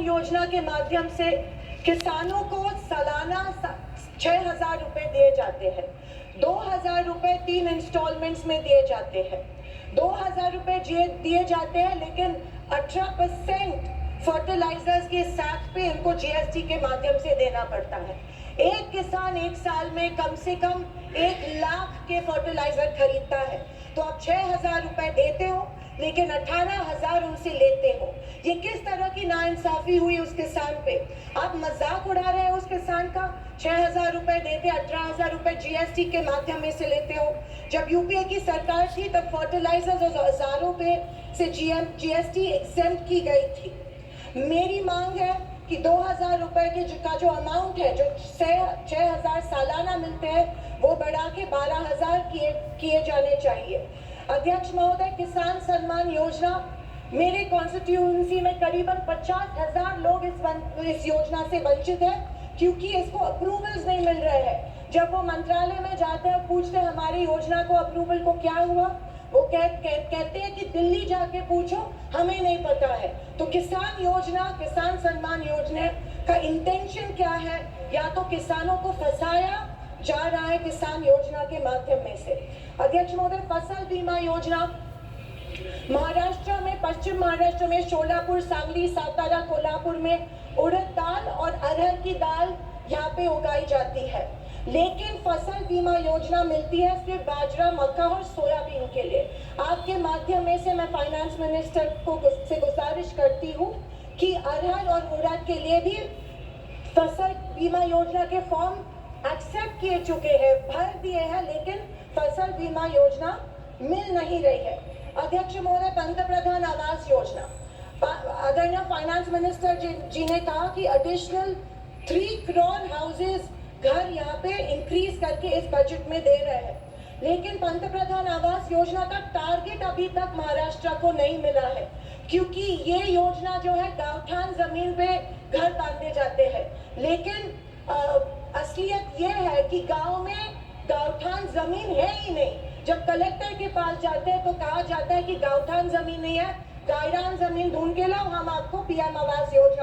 योजना के माध्यम से किसानों को सालाना 6,000 रुपए दिए जाते हैं। 2,000 रुपए 3 इंस्टॉलमेंट्स में दिए जाते हैं। 2,000 रुपए दिए जाते हैं, लेकिन 18% फर्टिलाइजर्स के साथ पे इनको जीएसटी के माध्यम से देना पड़ता है। एक किसान एक साल में कम से कम 1 लाख के फर्टिलाइजर खरीदता है, तो आप 6,000 रुपए देते हो लेकिन 18,000 उनसे लेते हो। ये किस तरह की नाइंसाफी हुई उस किसान पे? आप मजाक उड़ा रहे हो उस किसान का। 6,000 रुपए देते, 18,000 रुपए जीएसटी के माध्यम से लेते हो। जब यूपीए की सरकार थी तब फर्टिलाइजर्स और औजारों पे से जीएसटी एग्जेम्प्ट की गई थी। मेरी मांग है कि 2,000 रुपए के का जो अमाउंट है, जो 6,000 सालाना मिलते हैं, वो बढ़ा के 12,000 किए जाने चाहिए। अध्यक्ष महोदय, किसान सम्मान योजना, मेरे कॉन्स्टिट्यूएंसी में करीबन 50,000 लोग इस योजना से वंचित है, क्योंकि इसको अप्रूवल्स नहीं मिल रहे हैं। जब वो मंत्रालय में जाते हैं, पूछते हैं हमारी योजना को अप्रूवल को क्या हुआ, वो कहते हैं कि दिल्ली जाके पूछो, हमें नहीं पता है। तो किसान योजना, किसान सम्मान योजना का इंटेंशन क्या है? या तो किसानों को फंसाया जा रहा है किसान योजना के माध्यम में से। अध्यक्ष महोदय, फसल बीमा योजना, महाराष्ट्र में, पश्चिम महाराष्ट्र में शोलापुर, सांगली, सातारा, कोल्हापुर में उड़द दाल और अरहर की दाल यहाँ पे उगाई जाती है, लेकिन फसल बीमा योजना मिलती है सिर्फ बाजरा, मक्का और सोयाबीन के लिए। आपके माध्यम में से मैं फाइनेंस मिनिस्टर से गुजारिश करती हूँ कि अरहर और उड़द के लिए भी फसल बीमा योजना के फॉर्म एक्सेप्ट किए चुके हैं, भर दिए हैं, लेकिन फसल बीमा योजना मिल नहीं रही है। अध्यक्ष महोदय, पंतप्रधान आवास योजना, आदरणीय फाइनेंस मिनिस्टर जी ने कहा कि एडिशनल 3 करोड़ हाउसेस, घर यहाँ पे इंक्रीज करके इस बजट में दे रहे हैं, लेकिन पंतप्रधान आवास योजना का टारगेट अभी तक महाराष्ट्र को नहीं मिला है, क्योंकि ये योजना जो है गांवठान जमीन पे घर बांधे जाते हैं, लेकिन असलियत ये है कि गांव में गांवठान जमीन है ही नहीं। जब कलेक्टर के पास जाते हैं तो कहा जाता है कि गांवठान जमीन नहीं है, गायरान जमीन ढूंढ के लाओ, हम आपको पीएम आवास योजना